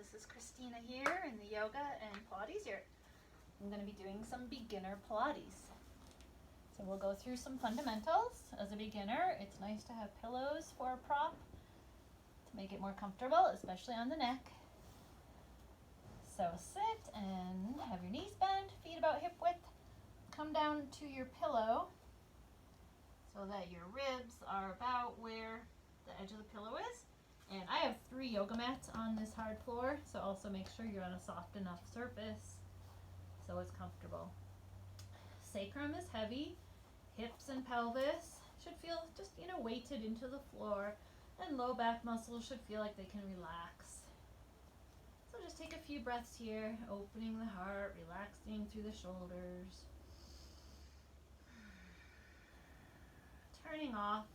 This is Christina here in the yoga and Pilates here. I'm going to be doing some beginner Pilates. So we'll go through some fundamentals. As a beginner, it's nice to have pillows for a prop to make it more comfortable, especially on the neck. So sit and have your knees bent, feet about hip width. Come down to your pillow so that your ribs are about where the edge of the pillow is. And I have 3 yoga mats on this hard floor, so also make sure you're on a soft enough surface so it's comfortable. Sacrum is heavy, hips and pelvis should feel just, weighted into the floor, and low back muscles should feel like they can relax. So just take a few breaths here, opening the heart, relaxing through the shoulders. Turning off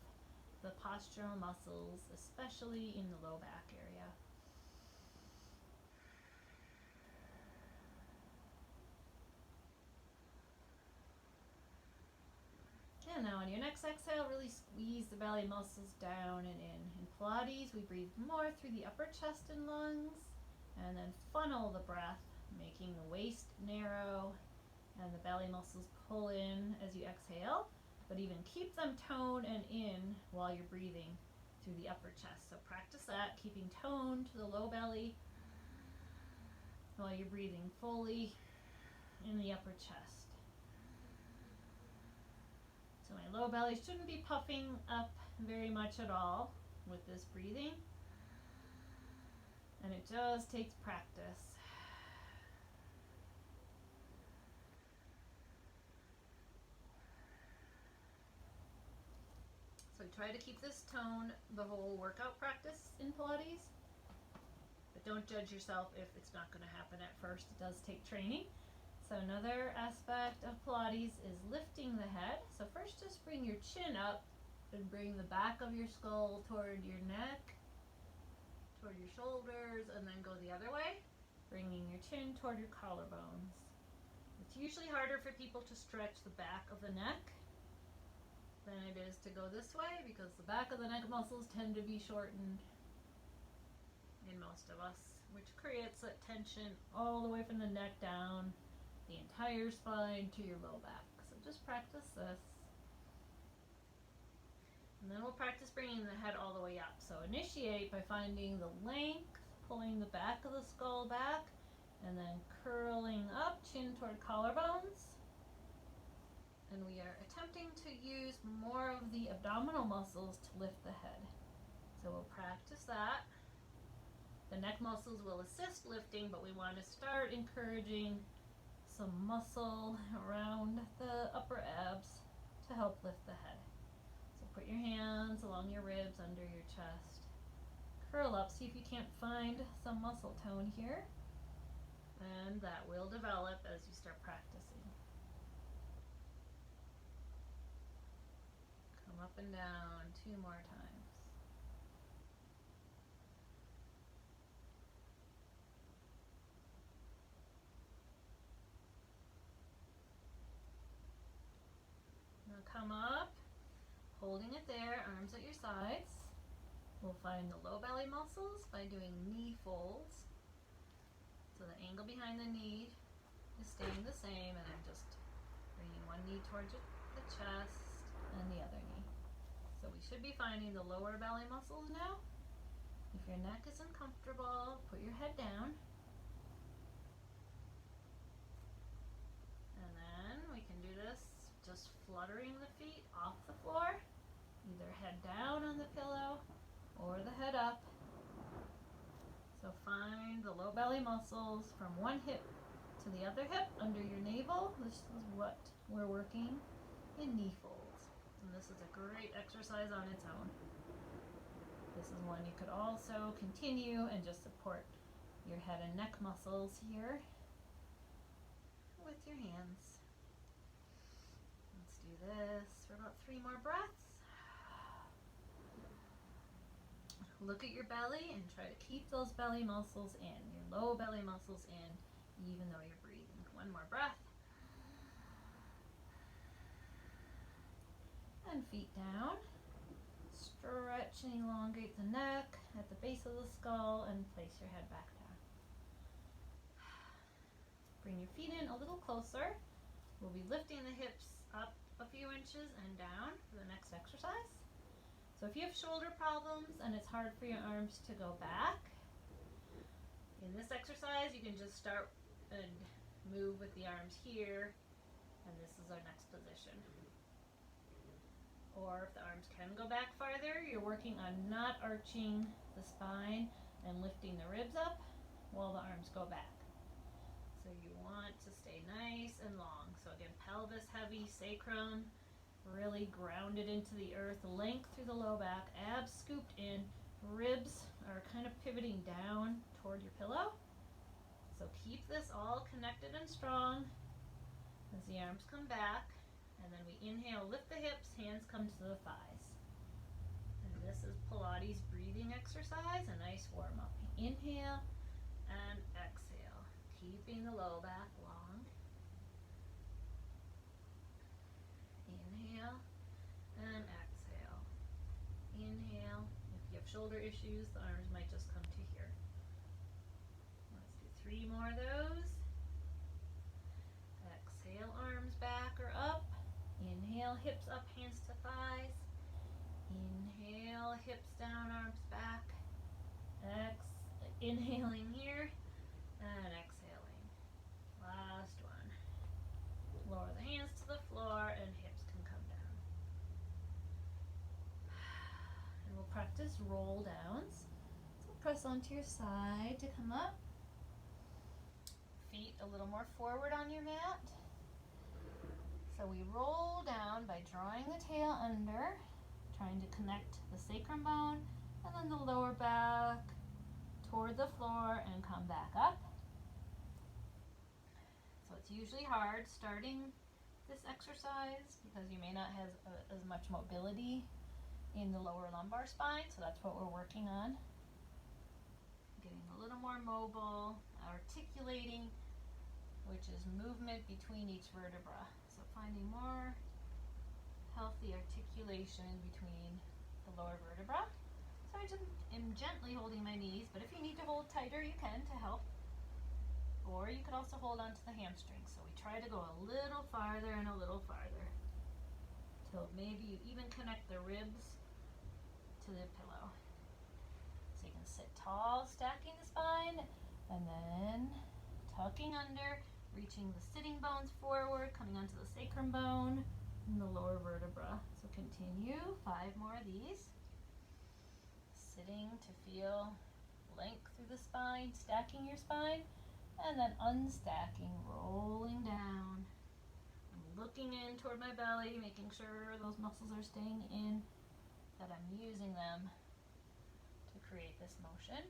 the postural muscles, especially in the low back area. And now on your next exhale, really squeeze the belly muscles down and in. In Pilates, we breathe more through the upper chest and lungs, and then funnel the breath, making the waist narrow and the belly muscles pull in as you exhale, but even keep them toned and in while you're breathing through the upper chest. So practice that, keeping tone to the low belly while you're breathing fully in the upper chest. So my low belly shouldn't be puffing up very much at all with this breathing. And it just takes practice. So try to keep this tone the whole workout practice in Pilates, but don't judge yourself if it's not going to happen at first. It does take training. So another aspect of Pilates is lifting the head. So first just bring your chin up and bring the back of your skull toward your neck, toward your shoulders, and then go the other way, bringing your chin toward your collarbones. It's usually harder for people to stretch the back of the neck than it is to go this way, because the back of the neck muscles tend to be shortened in most of us, which creates that tension all the way from the neck down the entire spine to your low back. So just practice this. And then we'll practice bringing the head all the way up. So initiate by finding the length, pulling the back of the skull back, and then curling up, chin toward collarbones. And we are attempting to use more of the abdominal muscles to lift the head. So we'll practice that. The neck muscles will assist lifting, but we want to start encouraging some muscle around the upper abs to help lift the head. So put your hands along your ribs, under your chest. Curl up, see if you can't find some muscle tone here. And that will develop as you start practicing. Come up and down 2 more times. Now come up, holding it there, arms at your sides. We'll find the low belly muscles by doing knee folds. So the angle behind the knee is staying the same, and I'm just bringing one knee towards the chest and the other knee. So we should be finding the lower belly muscles now. If your neck isn't comfortable, put your head down. And then we can do this just fluttering the feet off the floor, either head down on the pillow or the head up. So find the low belly muscles from one hip to the other hip under your navel. This is what we're working in knee folds. And this is a great exercise on its own. This is one you could also continue and just support your head and neck muscles here with your hands. Let's do this for about 3 more breaths. Look at your belly and try to keep those belly muscles in, your low belly muscles in, even though you're breathing. 1 more breath. And feet down. Stretch and elongate the neck at the base of the skull and place your head back down. Bring your feet in a little closer. We'll be lifting the hips up a few inches and down for the next exercise. So if you have shoulder problems and it's hard for your arms to go back, in this exercise you can just start and move with the arms here, and this is our next position. Or if the arms can go back farther, you're working on not arching the spine and lifting the ribs up while the arms go back. So you want to stay nice and long. So again, pelvis heavy, sacrum really grounded into the earth, length through the low back, abs scooped in, ribs are kind of pivoting down toward your pillow. So keep this all connected and strong as the arms come back. And then we inhale, lift the hips, hands come to the thighs. And this is Pilates breathing exercise, a nice warm up. Inhale and exhale, keeping the low back long. Inhale and exhale. Inhale. If you have shoulder issues, the arms might just come to here. Let's do 3 more of those. Exhale, arms back or up. Inhale, hips up, hands to thighs. Inhale, hips down, arms back. Inhaling here and exhaling. Last one. Lower the hands to the floor and hips can come down. And we'll practice roll downs. So press onto your side to come up. Feet a little more forward on your mat. So we roll down by drawing the tail under, trying to connect the sacrum bone, and then the lower back toward the floor and come back up. So it's usually hard starting this exercise because you may not have as much mobility in the lower lumbar spine, so that's what we're working on. Getting a little more mobile, articulating, which is movement between each vertebra. So finding more healthy articulation between the lower vertebra. So I just am gently holding my knees, but if you need to hold tighter, you can to help. Or you could also hold onto the hamstrings. So we try to go a little farther and a little farther till maybe you even connect the ribs to the pillow. So you can sit tall, stacking the spine, and then tucking under, reaching the sitting bones forward, coming onto the sacrum bone and the lower vertebra. So continue 5 more of these. Sitting to feel length through the spine, stacking your spine, and then unstacking, rolling down. I'm looking in toward my belly, making sure those muscles are staying in, that I'm using them to create this motion.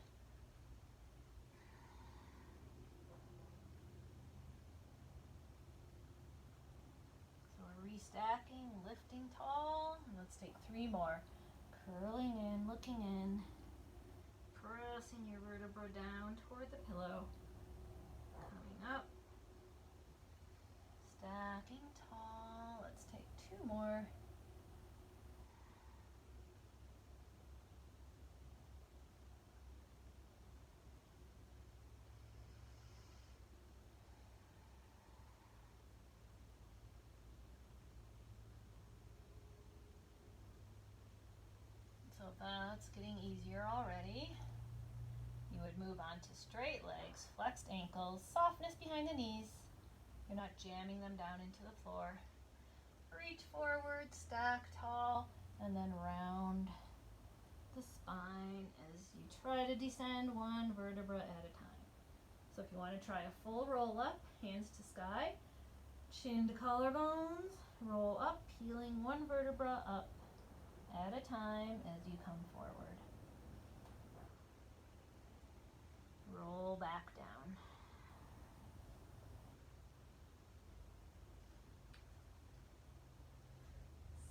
Restacking, lifting tall, and let's take 3 more. Curling in, looking in, pressing your vertebra down toward the pillow, coming up, stacking tall. Let's take 2 more. So that's getting easier already. You would move on to straight legs, flexed ankles, softness behind the knees. You're not jamming them down into the floor. Reach forward, stack tall, and then round the spine as you try to descend 1 vertebra at a time. So if you want to try a full roll up, hands to sky, chin to collarbones, roll up, peeling 1 vertebra up at a time as you come forward. Roll back down.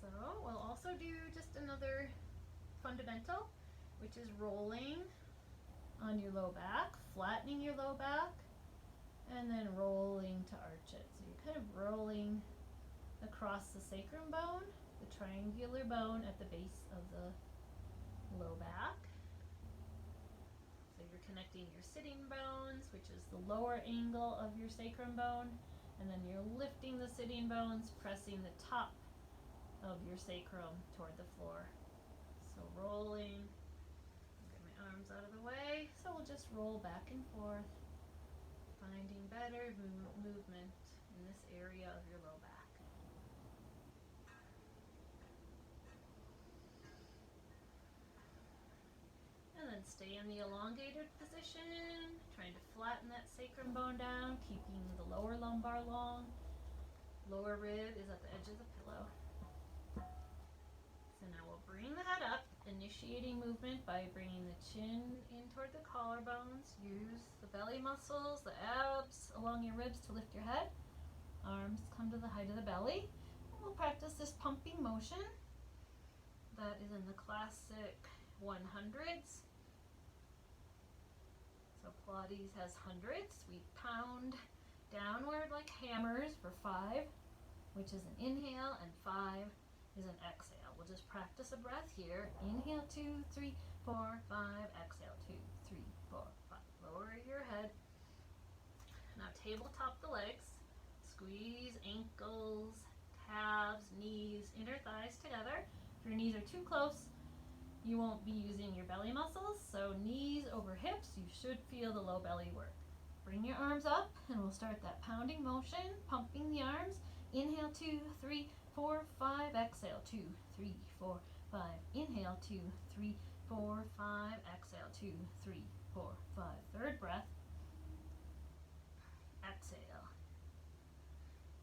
So we'll also do just another fundamental, which is rolling on your low back, flattening your low back, and then rolling to arch it. So you're kind of rolling across the sacrum bone, the triangular bone at the base of the low back. So you're connecting your sitting bones, which is the lower angle of your sacrum bone, and then you're lifting the sitting bones, pressing the top of your sacrum toward the floor. So rolling, get my arms out of the way, so we'll just roll back and forth, finding better movement in this area of your low back. And then stay in the elongated position, trying to flatten that sacrum bone down, keeping the lower lumbar long. Lower rib is at the edge of the pillow. So now we'll bring the head up, initiating movement by bringing the chin in toward the collarbones. Use the belly muscles, the abs along your ribs to lift your head. Arms come to the height of the belly. And we'll practice this pumping motion that is in the classic 100s. So Pilates has hundreds. We pound downward like hammers for 5, which is an inhale, and 5 is an exhale. We'll just practice a breath here. Inhale, 2, 3, 4, 5. Exhale, 2, 3, 4, 5. Lower your head. Now tabletop the legs. Squeeze ankles, calves, knees, inner thighs together. If your knees are too close, you won't be using your belly muscles, so knees over hips, you should feel the low belly work. Bring your arms up, and we'll start that pounding motion, pumping the arms. Inhale, 2, 3, 4, 5. Exhale, 2, 3, 4, 5. Inhale, 2, 3, 4, 5. Exhale, 2, 3, 4, 5. Third breath. Exhale.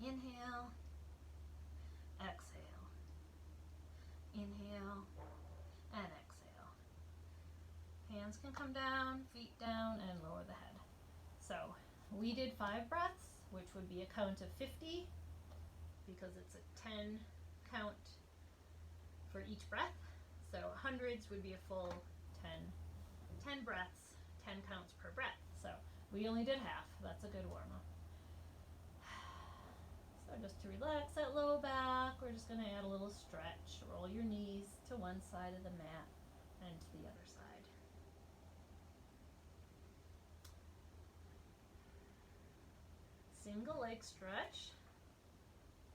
Inhale. Exhale. Inhale. And exhale. Hands can come down, feet down, and lower the head. So we did 5 breaths, which would be a count of 50, because it's a 10 count for each breath. So hundreds would be a full 10 breaths, 10 counts per breath. So we only did half. That's a good warm-up. So just to relax that low back, we're just going to add a little stretch. Roll your knees to one side of the mat and to the other side. Single leg stretch.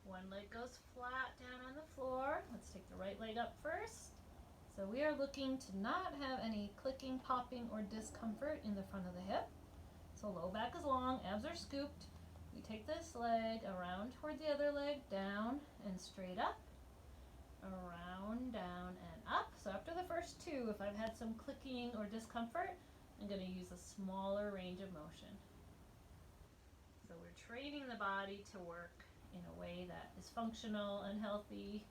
One leg goes flat down on the floor. Let's take the right leg up first. So we are looking to not have any clicking, popping, or discomfort in the front of the hip. So low back is long, abs are scooped. We take this leg around toward the other leg, down and straight up, around, down, and up. So after the first 2, if I've had some clicking or discomfort, I'm going to use a smaller range of motion. So we're training the body to work in a way that is functional and healthy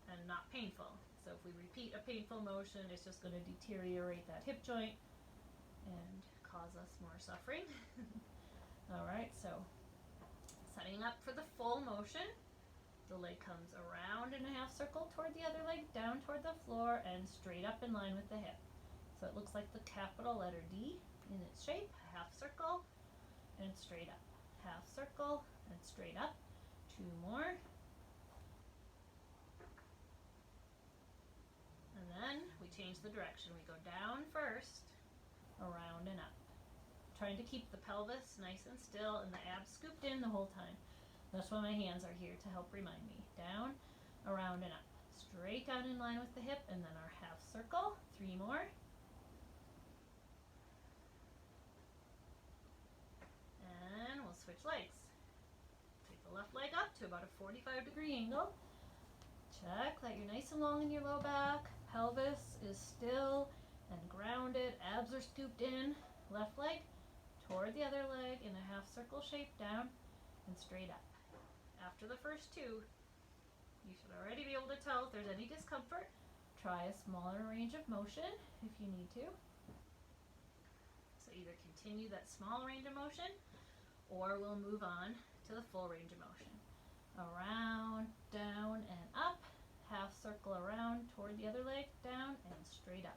and not painful. So if we repeat a painful motion, it's just going to deteriorate that hip joint and cause us more suffering. Alright, so setting up for the full motion. The leg comes around in a half circle toward the other leg, down toward the floor, and straight up in line with the hip. So it looks like the capital letter D in its shape. Half circle and straight up. Half circle and straight up. 2 more. And then we change the direction. We go down first, around and up. Trying to keep the pelvis nice and still and the abs scooped in the whole time. That's why my hands are here to help remind me. Down, around, and up. Straight down in line with the hip, and then our half circle. 3 more. And we'll switch legs. Take the left leg up to about a 45-degree angle. Check that you're nice and long in your low back. Pelvis is still and grounded. Abs are scooped in. Left leg toward the other leg in a half circle shape, down and straight up. After the first 2, you should already be able to tell if there's any discomfort. Try a smaller range of motion if you need to. So either continue that small range of motion, or we'll move on to the full range of motion. Around, down, and up. Half circle around toward the other leg, down and straight up.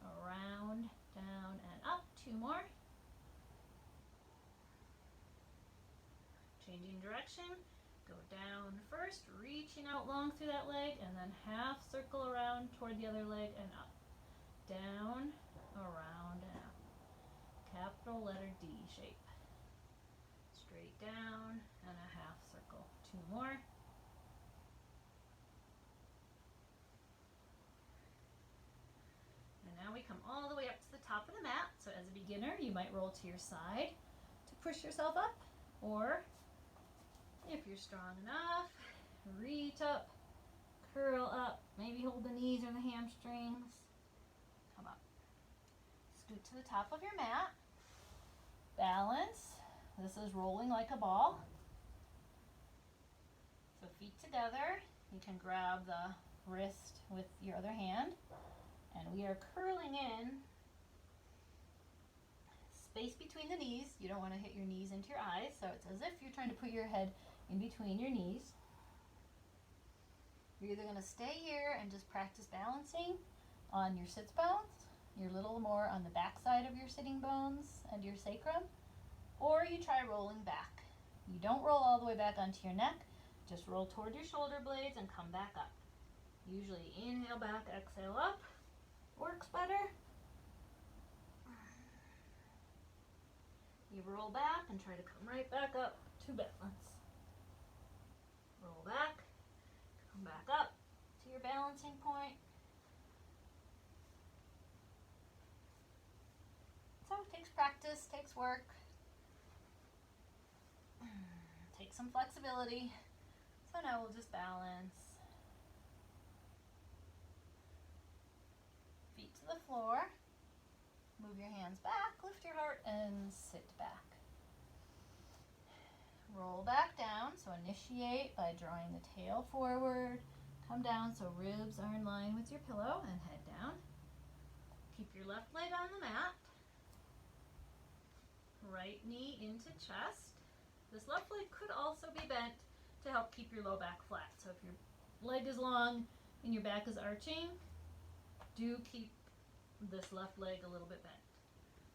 Around, down, and up. 2 more. Changing direction. Go down first, reaching out long through that leg, and then half circle around toward the other leg and up. down, around, and out. Capital letter D shape. Straight down and a half circle. 2 more. And now we come all the way up to the top of the mat. So as a beginner, you might roll to your side to push yourself up, or if you're strong enough, reach up, curl up, maybe hold the knees or the hamstrings. Come up. Scoot to the top of your mat. Balance. This is rolling like a ball. So feet together. You can grab the wrist with your other hand. And we are curling in. Space between the knees. You don't want to hit your knees into your eyes. So it's as if you're trying to put your head in between your knees. You're either going to stay here and just practice balancing on your sits bones. You're a little more on the back side of your sitting bones and your sacrum. Or you try rolling back. You don't roll all the way back onto your neck. Just roll toward your shoulder blades and come back up. Usually inhale back, exhale up. Works better. You roll back and try to come right back up to balance. Roll back, come back up to your balancing point. So it takes practice, takes work. Take some flexibility. So now we'll just balance. Feet to the floor. Move your hands back, lift your heart, and sit back. Roll back down. So initiate by drawing the tail forward. Come down so ribs are in line with your pillow and head down. Keep your left leg on the mat. Right knee into chest. This left leg could also be bent to help keep your low back flat. So if your leg is long and your back is arching, do keep this left leg a little bit bent.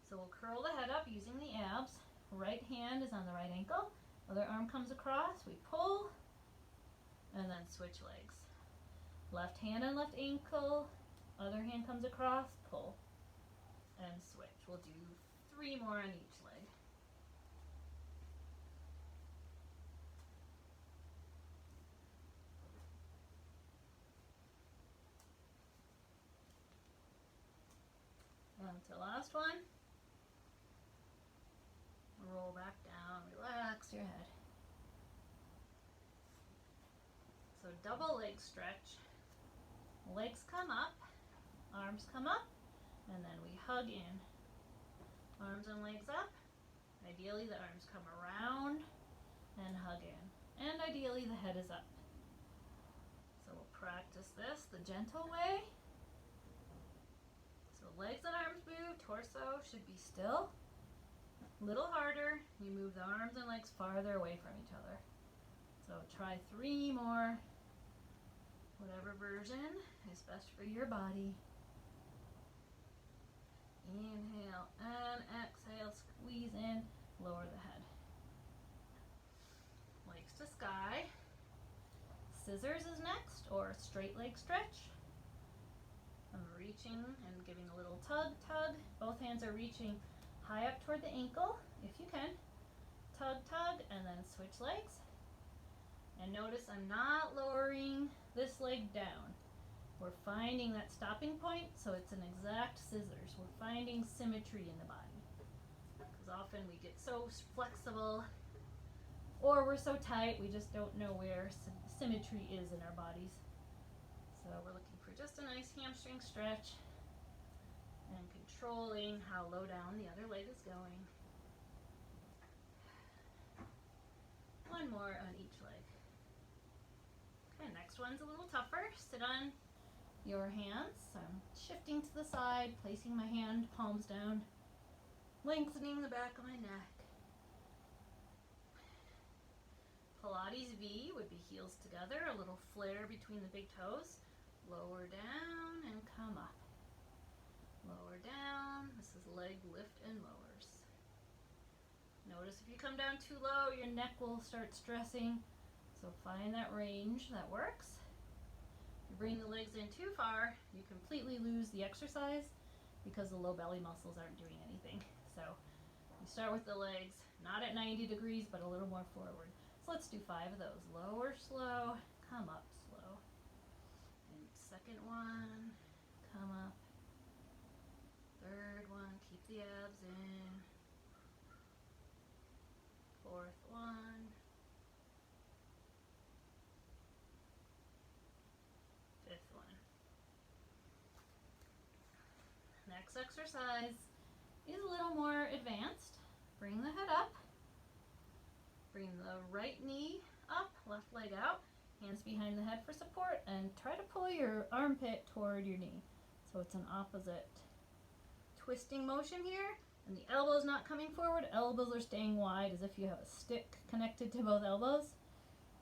So we'll curl the head up using the abs. Right hand is on the right ankle. Other arm comes across. We pull and then switch legs. Left hand on left ankle. Other hand comes across. Pull and switch. We'll do 3 more on each leg. And to the last one. Roll back down, relax your head. So double leg stretch. Legs come up, arms come up, and then we hug in. Arms and legs up. Ideally the arms come around and hug in. And ideally the head is up. So we'll practice this the gentle way. So legs and arms move, torso should be still. A little harder, you move the arms and legs farther away from each other. So try 3 more, whatever version is best for your body. Inhale and exhale, squeeze in, lower the head. Legs to sky. Scissors is next, or straight leg stretch. I'm reaching and giving a little tug, tug. Both hands are reaching high up toward the ankle, if you can. Tug, tug, and then switch legs. And notice I'm not lowering this leg down. We're finding that stopping point, so it's an exact scissors. We're finding symmetry in the body. Because often we get so flexible, or we're so tight, we just don't know where symmetry is in our bodies. So we're looking for just a nice hamstring stretch. And controlling how low down the other leg is going. 1 more on each leg. Okay, next one's a little tougher. Sit on your hands. So I'm shifting to the side, placing my hand palms down, lengthening the back of my neck. Pilates V would be heels together, a little flare between the big toes. Lower down and come up. Lower down. This is leg lift and lowers. Notice if you come down too low, your neck will start stressing. So find that range that works. If you bring the legs in too far, you completely lose the exercise because the low belly muscles aren't doing anything. So we start with the legs, not at 90 degrees, but a little more forward. So let's do 5 of those. Lower slow, come up slow. And second one, come up. Third one, keep the abs in. Fourth one. Fifth one. Next exercise is a little more advanced. Bring the head up. Bring the right knee up, left leg out. Hands behind the head for support, and try to pull your armpit toward your knee. So it's an opposite twisting motion here, and the elbows not coming forward. Elbows are staying wide as if you have a stick connected to both elbows.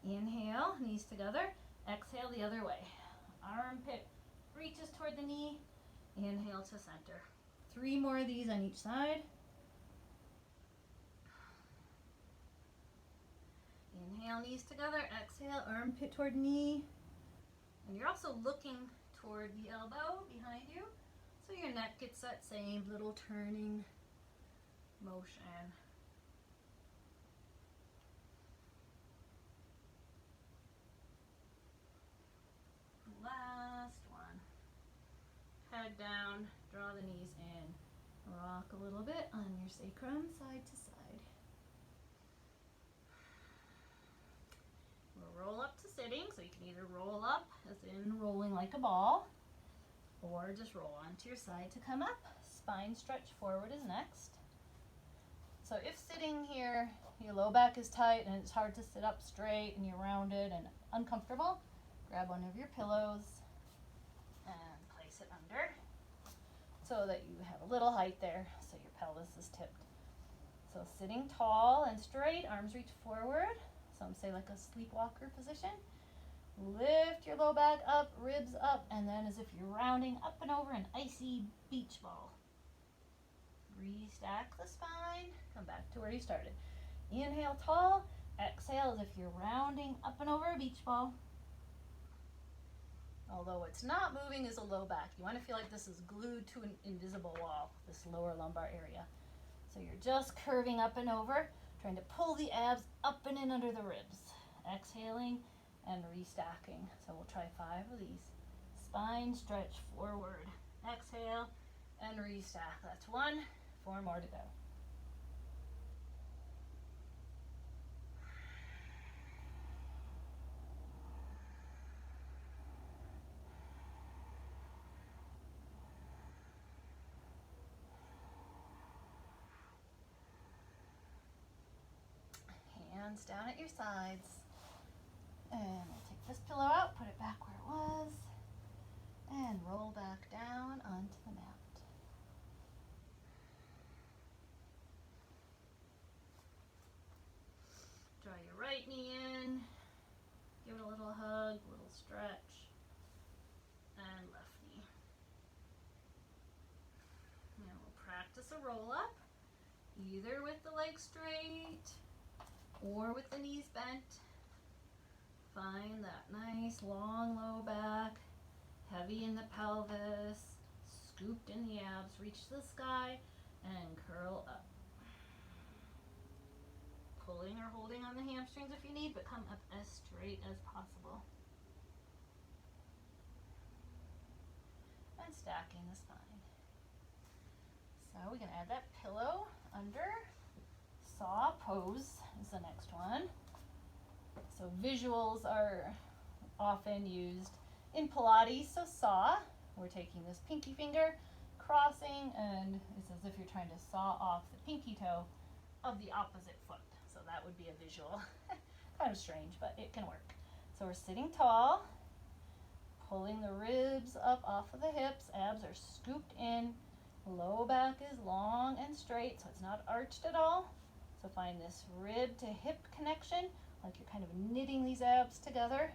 Inhale, knees together. Exhale the other way. Armpit reaches toward the knee. Inhale to center. 3 more of these on each side. Inhale, knees together. Exhale, armpit toward knee. And you're also looking toward the elbow behind you, so your neck gets that same little turning motion. Last one. Head down, draw the knees in. Rock a little bit on your sacrum, side to side. We'll roll up to sitting, so you can either roll up, as in rolling like a ball, or just roll onto your side to come up. Spine stretch forward is next. So if sitting here, your low back is tight and it's hard to sit up straight and you're rounded and uncomfortable, grab one of your pillows and place it under so that you have a little height there, so your pelvis is tipped. So sitting tall and straight, arms reach forward. Some say like a sleepwalker position. Lift your low back up, ribs up, and then as if you're rounding up and over an icy beach ball. Restack the spine, come back to where you started. Inhale tall, exhale as if you're rounding up and over a beach ball. Although what's not moving is a low back. You want to feel like this is glued to an invisible wall, this lower lumbar area. So you're just curving up and over, trying to pull the abs up and in under the ribs. Exhaling and restacking. So we'll try 5 of these. Spine stretch forward. Exhale and restack. That's 1. 4 more to go. Hands down at your sides. And we'll take this pillow out, put it back where it was, and roll back down onto the mat. Draw your right knee in, give it a little hug, a little stretch, and left knee. Now we'll practice a roll up, either with the legs straight or with the knees bent. Find that nice long low back, heavy in the pelvis, scooped in the abs, reach the sky, and curl up. Pulling or holding on the hamstrings if you need, but come up as straight as possible. And stacking the spine. So we can add that pillow under. Saw pose is the next one. So visuals are often used in Pilates. So saw, we're taking this pinky finger, crossing, and it's as if you're trying to saw off the pinky toe of the opposite foot. So that would be a visual. Kind of strange, but it can work. So we're sitting tall, pulling the ribs up off of the hips, abs are scooped in, low back is long and straight, so it's not arched at all. So find this rib to hip connection, like you're kind of knitting these abs together.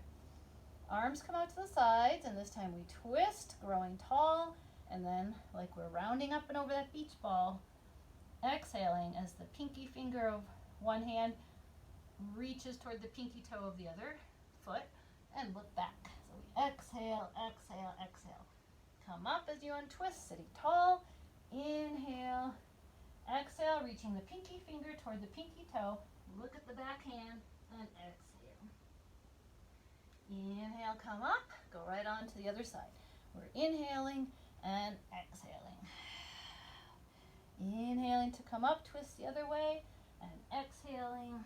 Arms come out to the sides, and this time we twist, growing tall, and then like we're rounding up and over that beach ball, exhaling as the pinky finger of one hand reaches toward the pinky toe of the other foot, and look back. So we exhale, exhale, exhale. Come up as you untwist, sitting tall, Inhale, exhale, reaching the pinky finger toward the pinky toe. Look at the back hand and exhale. Inhale, come up, go right on to the other side. We're inhaling and exhaling. Inhaling to come up, twist the other way, and exhaling.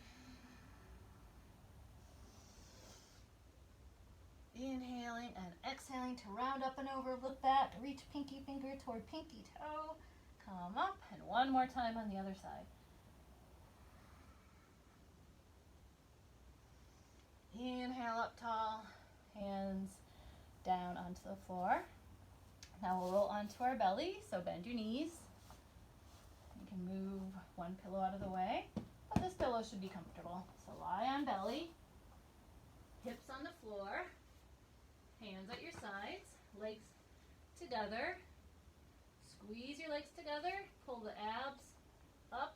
Inhaling and exhaling to round up and over. Look back, reach pinky finger toward pinky toe. Come up, and one more time on the other side. Inhale up tall, hands down onto the floor. Now we'll roll onto our belly, so bend your knees. You can move one pillow out of the way, but this pillow should be comfortable. So lie on belly, hips on the floor, hands at your sides, legs together. Squeeze your legs together, pull the abs up,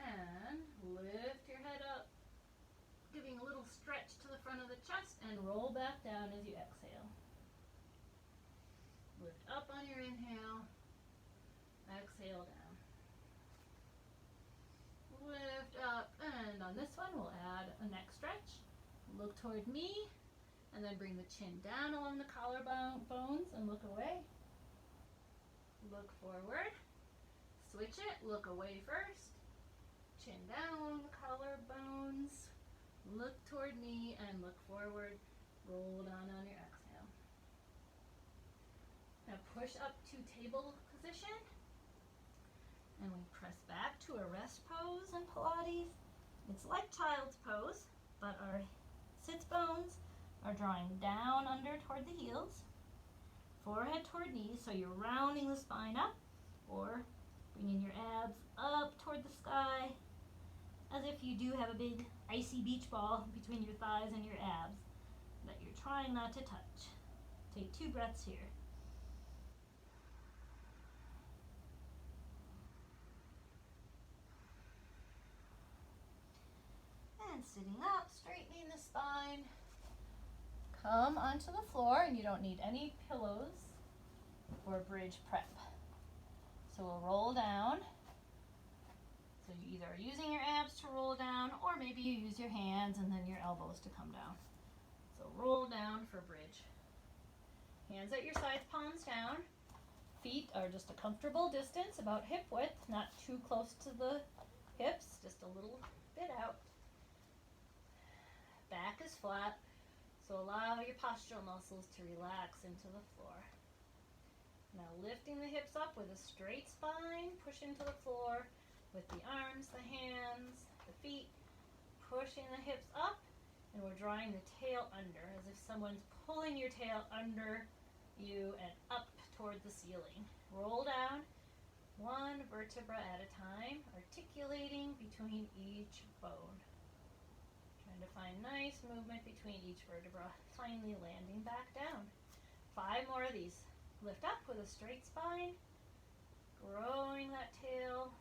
and lift your head up, giving a little stretch to the front of the chest, and roll back down as you exhale. Lift up on your inhale, exhale down. Lift up, and on this one we'll add a neck stretch. Look toward me, and then bring the chin down along the collarbones and look away. Look forward, switch it, look away first, chin down along the collarbones, look toward me and look forward, roll down on your exhale. Now push up to table position, and we press back to a rest pose in Pilates. It's like child's pose, but our sits bones are drawing down under toward the heels. Forehead toward knees, so you're rounding the spine up, or bringing your abs up toward the sky, as if you do have a big icy beach ball between your thighs and your abs that you're trying not to touch. Take 2 breaths here. And sitting up, straightening the spine. Come onto the floor, and you don't need any pillows for bridge prep. So we'll roll down. So you either are using your abs to roll down, or maybe you use your hands and then your elbows to come down. So roll down for bridge. Hands at your sides, palms down. Feet are just a comfortable distance, about hip width, not too close to the hips, just a little bit out. Back is flat. So allow your postural muscles to relax into the floor. Now lifting the hips up with a straight spine, push into the floor with the arms, the hands, the feet, pushing the hips up, and we're drawing the tail under as if someone's pulling your tail under you and up toward the ceiling. Roll down, one vertebra at a time, articulating between each bone. Trying to find nice movement between each vertebra, finally landing back down. 5 more of these. Lift up with a straight spine, growing that tail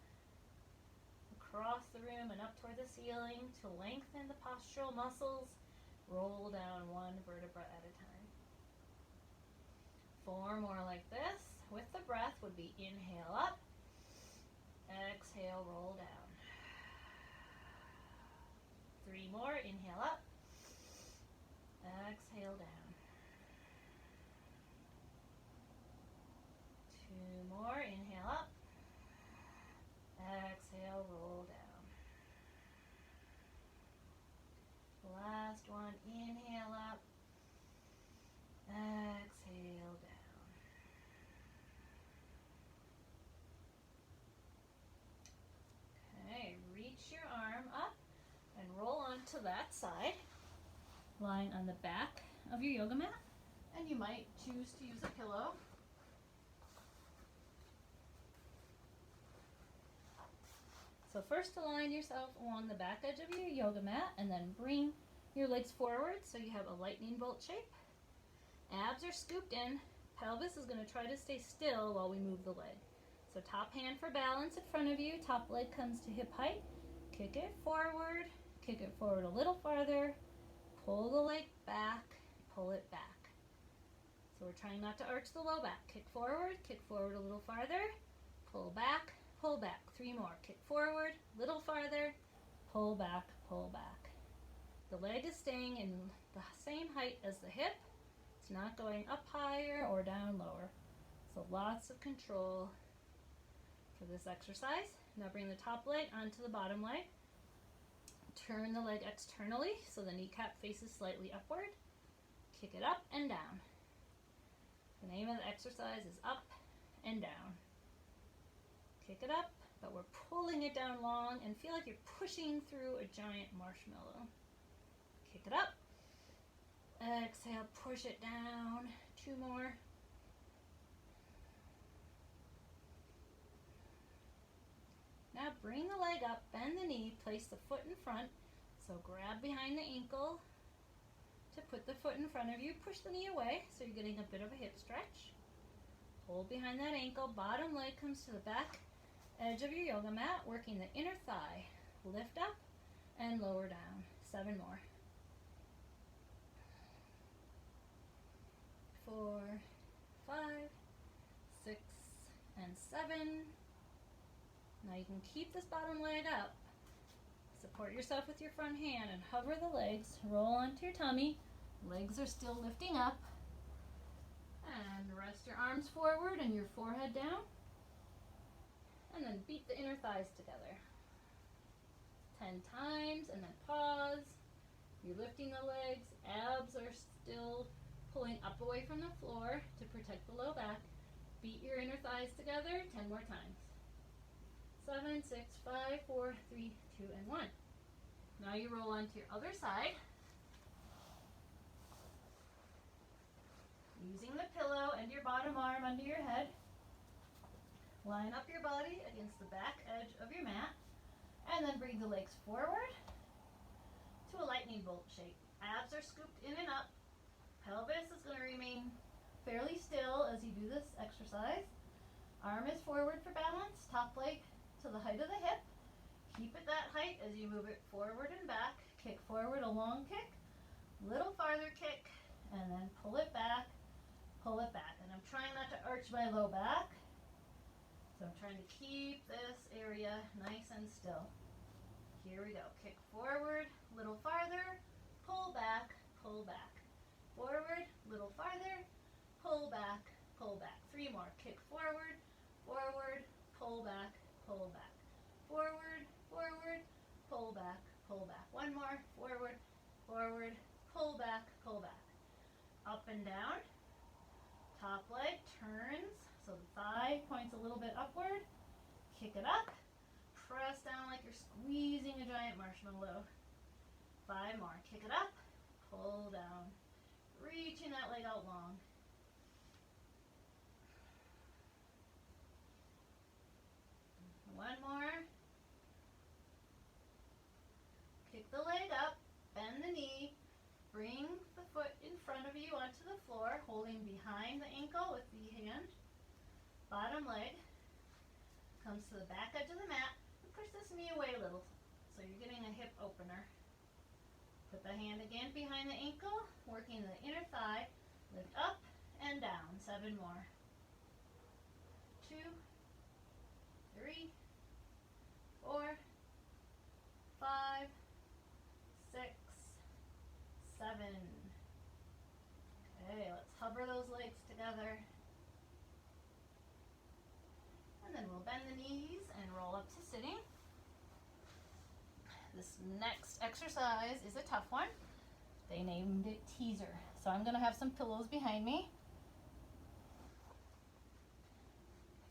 across the room and up toward the ceiling to lengthen the postural muscles. Roll down 1 vertebra at a time. 4 more like this. With the breath would be inhale up, exhale, roll down. 3 more, inhale up, exhale down. 2 more, inhale up, exhale, roll down. Last one, inhale up, exhale down. Okay, reach your arm up and roll onto that side, lying on the back of your yoga mat, and you might choose to use a pillow. So first align yourself along the back edge of your yoga mat, and then bring your legs forward so you have a lightning bolt shape. Abs are scooped in. Pelvis is going to try to stay still while we move the leg. So top hand for balance in front of you, top leg comes to hip height. Kick it forward a little farther, pull the leg back, pull it back. So we're trying not to arch the low back. Kick forward a little farther, pull back, pull back. 3 more. Kick forward, little farther, pull back, pull back. The leg is staying in the same height as the hip. It's not going up higher or down lower. So lots of control for this exercise. Now bring the top leg onto the bottom leg. Turn the leg externally so the kneecap faces slightly upward. Kick it up and down. The name of the exercise is up and down. Kick it up, but we're pulling it down long and feel like you're pushing through a giant marshmallow. Kick it up. Exhale, push it down. 2 more. Now bring the leg up, bend the knee, place the foot in front. So grab behind the ankle to put the foot in front of you. Push the knee away so you're getting a bit of a hip stretch. Hold behind that ankle. Bottom leg comes to the back edge of your yoga mat, working the inner thigh. Lift up and lower down. 7 more. 4, 5, 6, and 7. Now you can keep this bottom leg up. Support yourself with your front hand and hover the legs. Roll onto your tummy. Legs are still lifting up. And rest your arms forward and your forehead down. And then beat the inner thighs together. 10 times and then pause. You're lifting the legs. Abs are still pulling up away from the floor to protect the low back. Beat your inner thighs together 10 more times. 7, 6, 5, 4, 3, 2, and 1. Now you roll onto your other side. Using the pillow and your bottom arm under your head. Line up your body against the back edge of your mat. And then bring the legs forward to a lightning bolt shape. Abs are scooped in and up. Pelvis is going to remain fairly still as you do this exercise. Arm is forward for balance. Top leg to the height of the hip. Keep it that height as you move it forward and back. Kick forward, a long kick. Little farther kick. And then pull it back. Pull it back. And I'm trying not to arch my low back. So I'm trying to keep this area nice and still. Here we go. Kick forward, little farther. Pull back, pull back. Forward, little farther. Pull back, pull back. 3 more. Kick forward, forward, pull back, pull back. Forward, forward, pull back, pull back. 1 more. Forward, forward, pull back, pull back. Up and down. Top leg turns, so the thigh points a little bit upward. Kick it up. Press down like you're squeezing a giant marshmallow. 5 more. Kick it up. Pull down. Reaching that leg out long. One more. Kick the leg up, bend the knee, bring the foot in front of you onto the floor, holding behind the ankle with the hand. Bottom leg comes to the back edge of the mat. Push this knee away a little so you're getting a hip opener. Put the hand again behind the ankle, working the inner thigh. Lift up and down. 7 more. 2, 3, 4, 5, 6, 7. Okay, let's hover those legs together. And then we'll bend the knees and roll up to sitting. This next exercise is a tough one. They named it teaser. So I'm going to have some pillows behind me.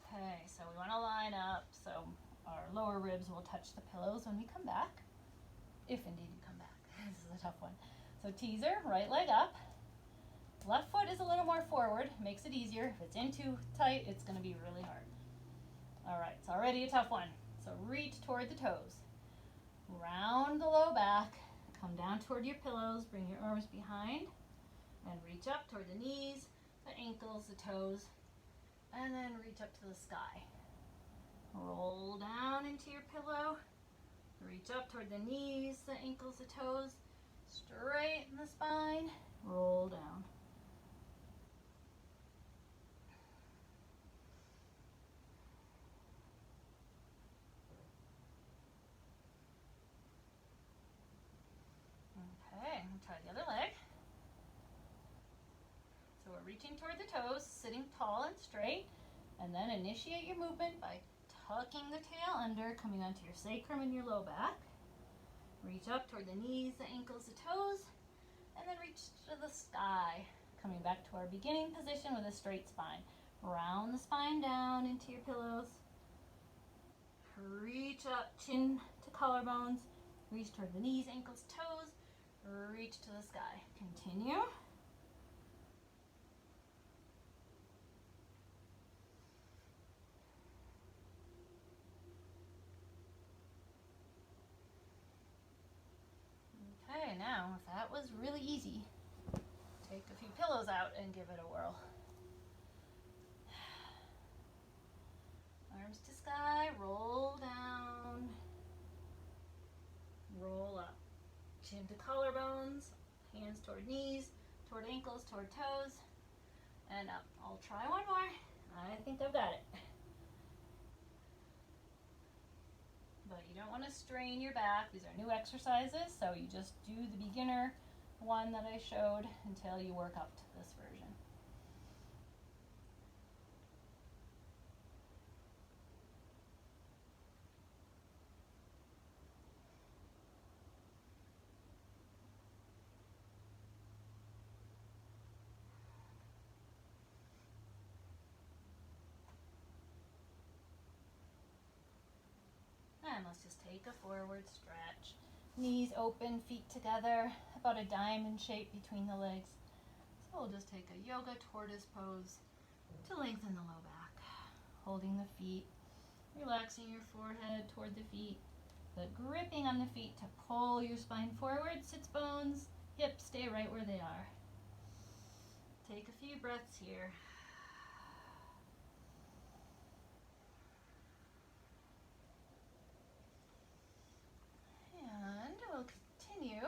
Okay, so we want to line up so our lower ribs will touch the pillows when we come back. If indeed you come back. This is a tough one. So teaser, right leg up. Left foot is a little more forward, makes it easier. If it's in too tight, it's going to be really hard. All right, it's already a tough one. So reach toward the toes. Round the low back, come down toward your pillows, bring your arms behind, and reach up toward the knees, the ankles, the toes, and then reach up to the sky. Roll down into your pillow, reach up toward the knees, the ankles, the toes, straighten the spine, roll down. reaching toward the toes, sitting tall and straight, and then initiate your movement by tucking the tail under, coming onto your sacrum and your low back. Reach up toward the knees, the ankles, the toes, and then reach to the sky. Coming back to our beginning position with a straight spine. Round the spine down into your pillows. Reach up, chin to collarbones. Reach toward the knees, ankles, toes. Reach to the sky. Continue. Okay, now if that was really easy, take a few pillows out and give it a whirl. Arms to sky, roll down, roll up. Chin to collarbones, hands toward knees, toward ankles, toward toes, and up. I'll try one more. I think I've got it. But you don't want to strain your back. These are new exercises, so you just do the beginner one that I showed until you work up to this version. And let's just take a forward stretch. Knees open, feet together, about a diamond shape between the legs. So we'll just take a yoga tortoise pose to lengthen the low back. Holding the feet, relaxing your forehead toward the feet, but gripping on the feet to pull your spine forward. Sits bones, hips stay right where they are. Take a few breaths here. And we'll continue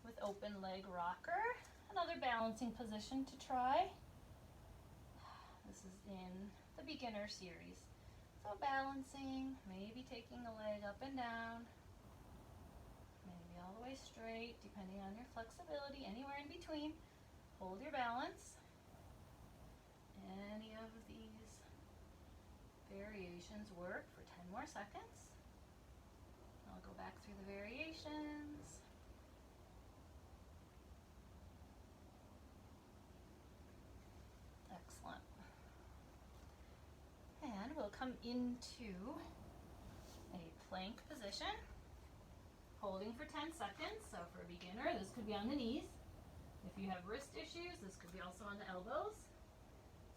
with open leg rocker, another balancing position to try. This is in the beginner series. So balancing, maybe taking a leg up and down, maybe all the way straight, depending on your flexibility, anywhere in between. Hold your balance. Any of these variations work for 10 more seconds. I'll go back through the variations. Excellent. And we'll come into a plank position, holding for 10 seconds. So for a beginner, this could be on the knees. If you have wrist issues, this could be also on the elbows.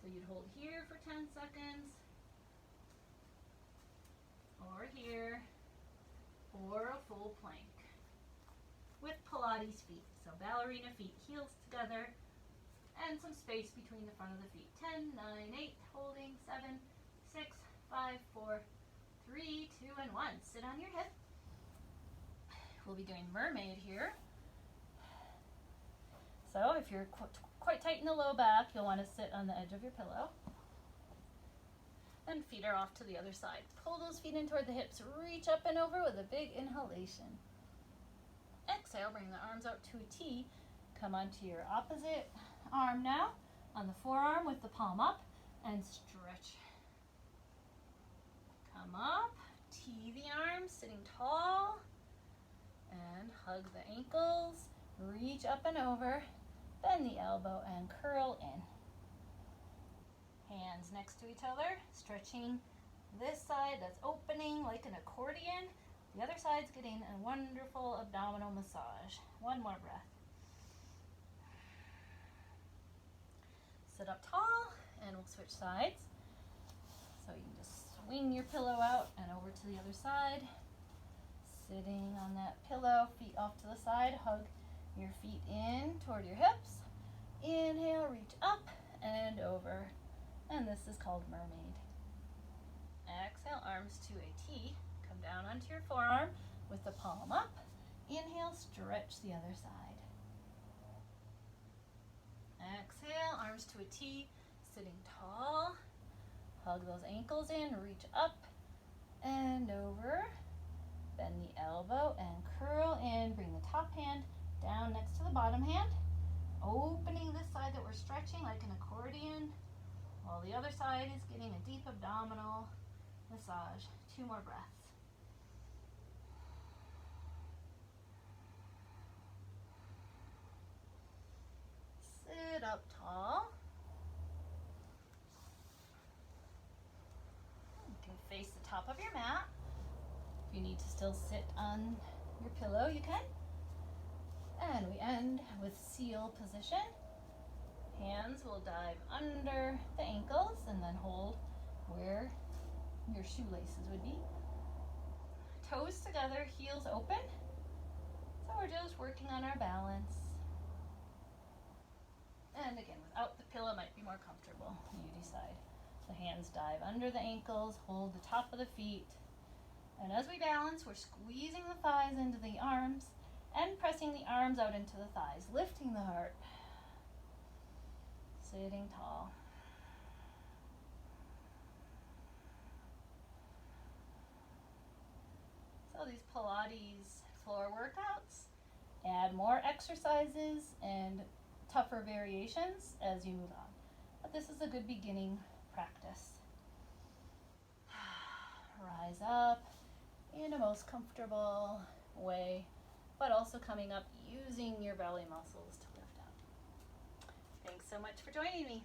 So you'd hold here for 10 seconds, or here, or a full plank with Pilates feet. So ballerina feet, heels together, and some space between the front of the feet. 10, 9, 8, holding, 7, 6, 5, 4, 3, 2, and 1. Sit on your hip. We'll be doing mermaid here. So if you're quite tight in the low back, you'll want to sit on the edge of your pillow. And feet are off to the other side. Pull those feet in toward the hips. Reach up and over with a big inhalation. Exhale, bring the arms out to a T. Come onto your opposite arm now, on the forearm with the palm up, and stretch. Come up, T the arms, sitting tall, and hug the ankles. Reach up and over, bend the elbow, and curl in. Hands next to each other, stretching this side that's opening like an accordion. The other side's getting a wonderful abdominal massage. One more breath. Sit up tall, and we'll switch sides. So you can just swing your pillow out and over to the other side. Sitting on that pillow, feet off to the side, hug your feet in toward your hips. Inhale, reach up and over. And this is called mermaid. Exhale, arms to a T. Come down onto your forearm with the palm up. Inhale, stretch the other side. Exhale, arms to a T, sitting tall. Hug those ankles in, reach up and over. Bend the elbow and curl in. Bring the top hand down next to the bottom hand. opening this side that we're stretching like an accordion, while the other side is getting a deep abdominal massage. 2 more breaths. Sit up tall. You can face the top of your mat. If you need to still sit on your pillow, you can. And we end with seal position. Hands will dive under the ankles and then hold where your shoelaces would be. Toes together, heels open. So we're just working on our balance. And again, without the pillow might be more comfortable. You decide. The hands dive under the ankles, hold the top of the feet. And as we balance, we're squeezing the thighs into the arms and pressing the arms out into the thighs, lifting the heart. Sitting tall. So these Pilates floor workouts add more exercises and tougher variations as you move on. But this is a good beginning practice. Rise up in a most comfortable way, but also coming up using your belly muscles to lift up. Thanks so much for joining me.